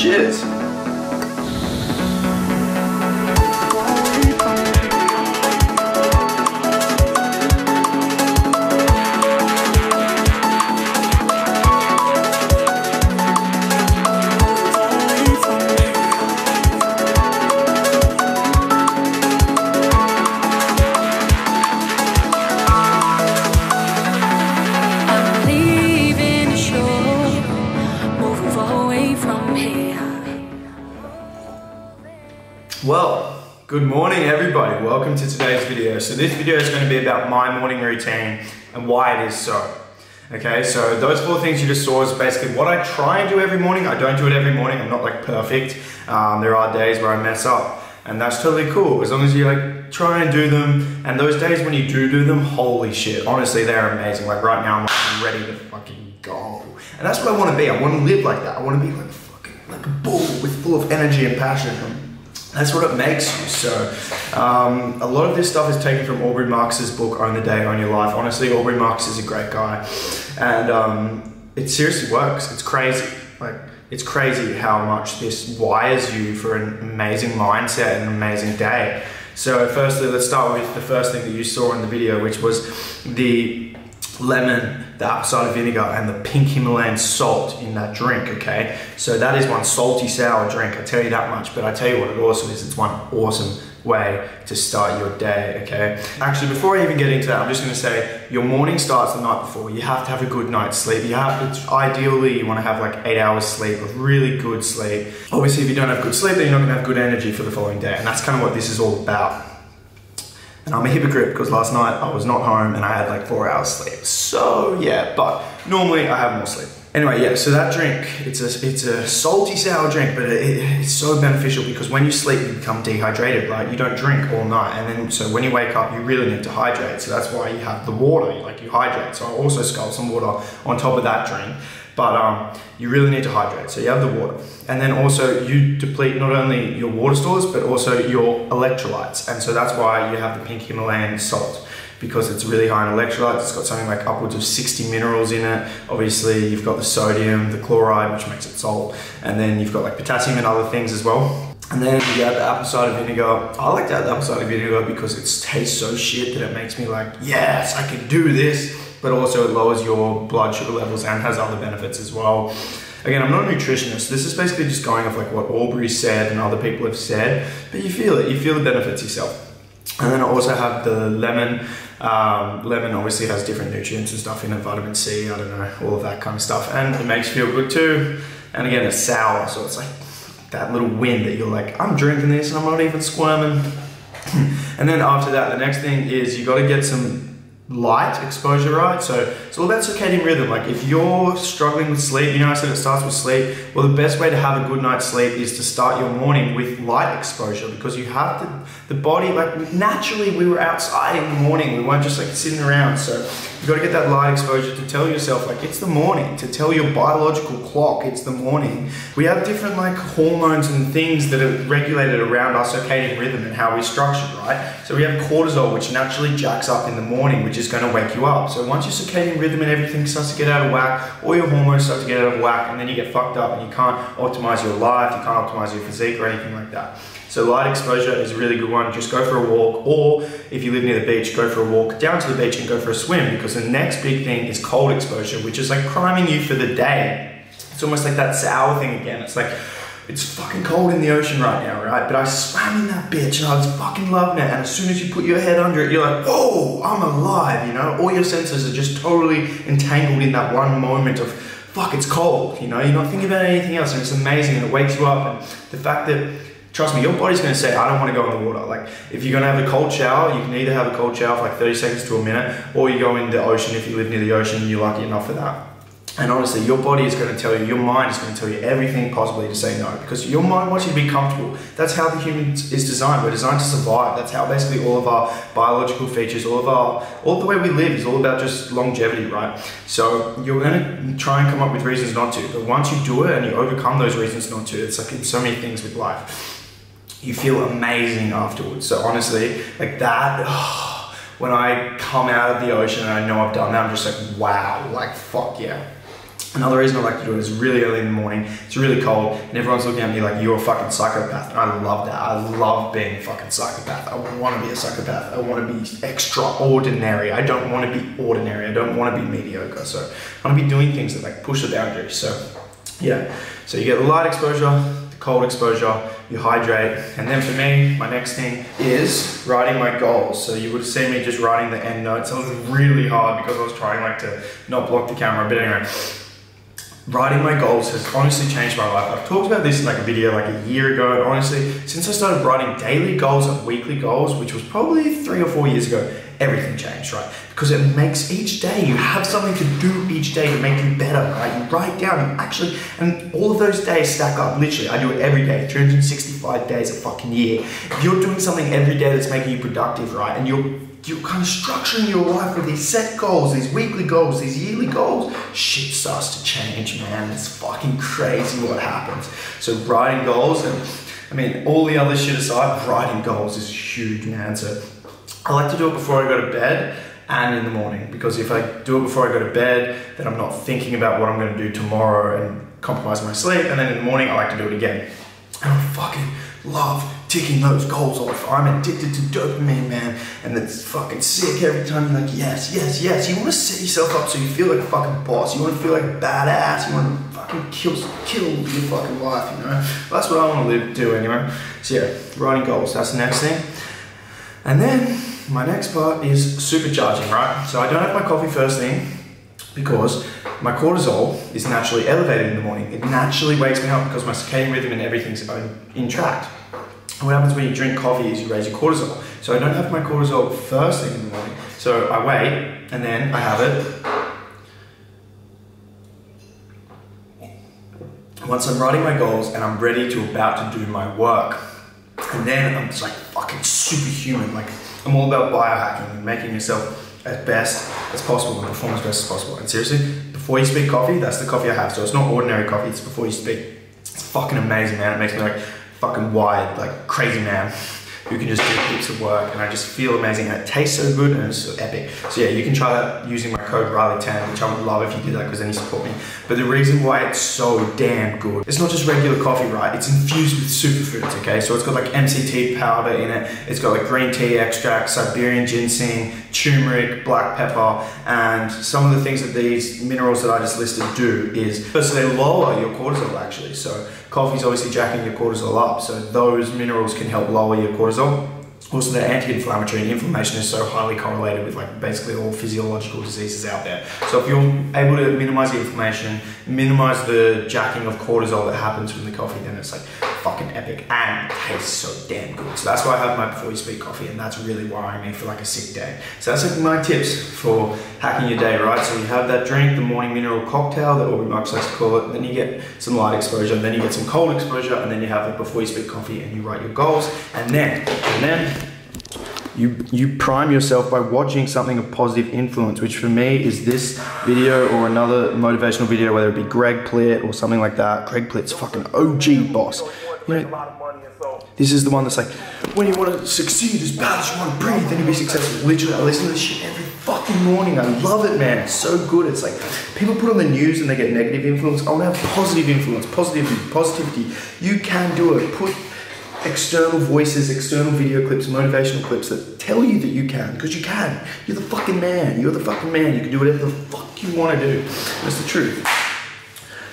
Cheers. Well, good morning everybody. Welcome to today's video. So this video is going to be about my morning routine and why it is so. Okay, so those 4 things you just saw is basically what I try and do every morning. I don't do it every morning. I'm not like perfect. There are days where I mess up and that's totally cool as long as you like try and do them. And those days when you do them, holy shit, honestly, they're amazing. Like right now, I'm ready to fucking go. And that's what I want to be. I want to live like that. I want to be like a bull with full of energy and passion. That's what it makes you. So a lot of this stuff is taken from Aubrey Marcus's book, Own the Day, Own Your Life. Honestly, Aubrey Marcus is a great guy. And it seriously works. It's crazy. Like, it's crazy how much this wires you for an amazing mindset and an amazing day. So firstly, let's start with the first thing that you saw in the video, which was the lemon, the apple cider vinegar, and the pink Himalayan salt in that drink, okay? So that is one salty sour drink, I tell you that much, but I tell you what it also is, it's one awesome way to start your day, okay? Actually, before I even get into that, I'm just gonna say, your morning starts the night before. You have to have a good night's sleep. Ideally, you wanna have like 8 hours sleep of really good sleep. Obviously, if you don't have good sleep, then you're not gonna have good energy for the following day, and that's kind of what this is all about. And I'm a hypocrite because last night I was not home and I had like 4 hours sleep. So yeah, but normally I have more sleep. Anyway, yeah, so that drink, it's a salty sour drink, but it's so beneficial because when you sleep, you become dehydrated, right? You don't drink all night. And then, so when you wake up, you really need to hydrate. So that's why you have the water, you hydrate. So I also scull some water on top of that drink. But you really need to hydrate. So you have the water. And then also you deplete not only your water stores, but also your electrolytes. And so that's why you have the pink Himalayan salt, because it's really high in electrolytes. It's got something like upwards of 60 minerals in it. Obviously you've got the sodium, the chloride, which makes it salt. And then you've got like potassium and other things as well. And then you add the apple cider vinegar. I like to add the apple cider vinegar because it tastes so shit that it makes me like, yes, I can do this. But also it lowers your blood sugar levels and has other benefits as well. Again, I'm not a nutritionist. This is basically just going off like what Aubrey said and other people have said, but you feel it, you feel the benefits yourself. And then I also have the lemon. Lemon obviously has different nutrients and stuff in it, vitamin C, I don't know, all of that kind of stuff. And it makes you feel good too. And again, it's sour, so it's like that little win that you're like, I'm drinking this and I'm not even squirming. And then after that, the next thing is you gotta get some light exposure, right? So it's all about circadian rhythm. Like if you're struggling with sleep, you know I said it starts with sleep. Well, the best way to have a good night's sleep is to start your morning with light exposure, because you have to, the body, like naturally we were outside in the morning. We weren't just like sitting around. So you got to get that light exposure to tell yourself like it's the morning, to tell your biological clock it's the morning. We have different like hormones and things that are regulated around our circadian rhythm and how we structure, right? So we have cortisol, which naturally jacks up in the morning, which is going to wake you up. So once your circadian rhythm and everything starts to get out of whack, all your hormones start to get out of whack, and then you get fucked up and you can't optimize your life, you can't optimize your physique or anything like that. So light exposure is a really good one. Just go for a walk, or if you live near the beach, go for a walk down to the beach and go for a swim, because the next big thing is cold exposure, which is like priming you for the day. It's almost like that sour thing again. It's like, it's fucking cold in the ocean right now, right? But I swam in that bitch and I was fucking loving it. And as soon as you put your head under it, you're like, oh, I'm alive, you know? All your senses are just totally entangled in that one moment of, fuck, it's cold, you know? You're not thinking about anything else, and it's amazing, and it wakes you up. And the fact that, trust me, your body's gonna say, I don't wanna go in the water. Like, if you're gonna have a cold shower, you can either have a cold shower for like 30 seconds to a minute, or you go in the ocean if you live near the ocean and you're lucky enough for that. And honestly, your body is going to tell you, your mind is going to tell you everything possibly to say no, because your mind wants you to be comfortable. That's how the human is designed. We're designed to survive. That's how basically all of our biological features, all the way we live is all about just longevity, right? So you're going to try and come up with reasons not to, but once you do it and you overcome those reasons not to, it's like in so many things with life, you feel amazing afterwards. So honestly, like that, when I come out of the ocean and I know I've done that, I'm just like, wow, like fuck yeah. Another reason I like to do it is really early in the morning. It's really cold and everyone's looking at me like, you're a fucking psychopath. And I love that. I love being a fucking psychopath. I want to be a psychopath. I want to be extraordinary. I don't want to be ordinary. I don't want to be mediocre. So I want to be doing things that like push the boundaries. So yeah, so you get the light exposure, the cold exposure, you hydrate. And then for me, my next thing is writing my goals. So you would have seen me just writing the end notes. It was really hard because I was trying like to not block the camera, but anyway. Writing my goals has honestly changed my life. I've talked about this in like a video like a year ago, and honestly, since I started writing daily goals and weekly goals, which was probably 3 or 4 years ago, everything changed, right? Because it makes each day, you have something to do each day to make you better, right? You write down, you actually, and all of those days stack up, literally. I do it every day, 365 days a fucking year. If you're doing something every day that's making you productive, right? And you're kind of structuring your life with these set goals, these weekly goals, these yearly goals, shit starts to change, man. It's fucking crazy what happens. So writing goals, and I mean, all the other shit aside, writing goals is huge, man. So I like to do it before I go to bed and in the morning, because if I do it before I go to bed, then I'm not thinking about what I'm going to do tomorrow and compromise my sleep, and then in the morning I like to do it again. And I fucking love ticking those goals off. I'm addicted to dopamine, man, and it's fucking sick every time you're like, yes, yes, yes. You want to set yourself up so you feel like a fucking boss. You want to feel like a badass. You want to fucking kill your fucking life, you know? That's what I want to do anyway. So yeah, writing goals, that's the next thing. And then my next part is supercharging, right? So I don't have my coffee first thing because my cortisol is naturally elevated in the morning. It naturally wakes me up because my circadian rhythm and everything's in track. And what happens when you drink coffee is you raise your cortisol. So I don't have my cortisol first thing in the morning. So I wait, and then I have it once I'm writing my goals and I'm ready to about to do my work. And then I'm just like fucking superhuman. Like, I'm all about biohacking and making yourself as best as possible and perform as best as possible. And seriously, before you speak coffee, that's the coffee I have. So it's not ordinary coffee, it's before you speak. It's fucking amazing, man. It makes me like fucking wired, like crazy man who can just do heaps of work, and I just feel amazing, and it tastes so good and it's so epic. So yeah, you can try that using my code Riley10, which I would love if you did that because then you support me. But the reason why it's so damn good, it's not just regular coffee, right? It's infused with superfoods, okay? So it's got like MCT powder in it, it's got like green tea extract, Siberian ginseng, turmeric, black pepper, and some of the things that these minerals that I just listed do is, first they lower your cortisol actually. So coffee's obviously jacking your cortisol up, so those minerals can help lower your cortisol. Also, they're anti-inflammatory, and inflammation is so highly correlated with like basically all physiological diseases out there. So if you're able to minimize the inflammation, minimize the jacking of cortisol that happens from the coffee, then it's like fucking epic and it tastes so damn good. So that's why I have my before you speak coffee, and that's really wiring me for like a sick day. So that's like my tips for hacking your day, right? So you have that drink, the morning mineral cocktail that Aubrey Marks likes to call it, and then you get some light exposure, and then you get some cold exposure, and then you have it before you speak coffee, and you write your goals, and then you prime yourself by watching something of positive influence, which for me is this video or another motivational video, whether it be Greg Plitt or something like that. Greg Plitt's fucking OG boss. You know, this is the one that's like, when you want to succeed as bad as you want to breathe, then you'll be successful. Literally, I listen to this shit every fucking morning. I love it, man. It's so good. It's like, people put on the news and they get negative influence. I want to have positive influence, positivity. You can do it. Put external voices, external video clips, motivational clips that tell you that you can, because you can. You're the fucking man. You're the fucking man. You can do whatever the fuck you want to do. That's the truth.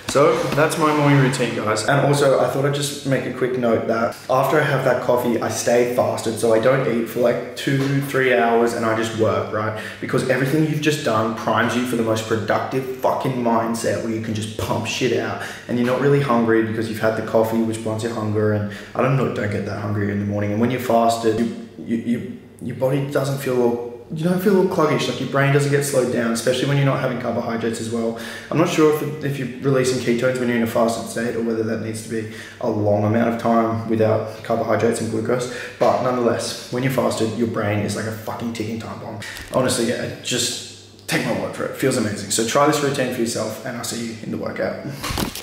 So that's my morning routine, guys. And also, I thought I'd just make a quick note that after I have that coffee, I stay fasted. So I don't eat for like 2-3 hours and I just work, right? Because everything you've just done primes you for the most productive fucking mindset where you can just pump shit out. And you're not really hungry because you've had the coffee, which blunts your hunger. And I don't get that hungry in the morning. And when you're fasted, your body doesn't feel you don't feel a little sluggish, like your brain doesn't get slowed down, especially when you're not having carbohydrates as well. I'm not sure if you're releasing ketones when you're in a fasted state, or whether that needs to be a long amount of time without carbohydrates and glucose, but nonetheless, when you're fasted, your brain is like a fucking ticking time bomb. Honestly, yeah, just take my word for it. It feels amazing. So try this routine for yourself, and I'll see you in the workout.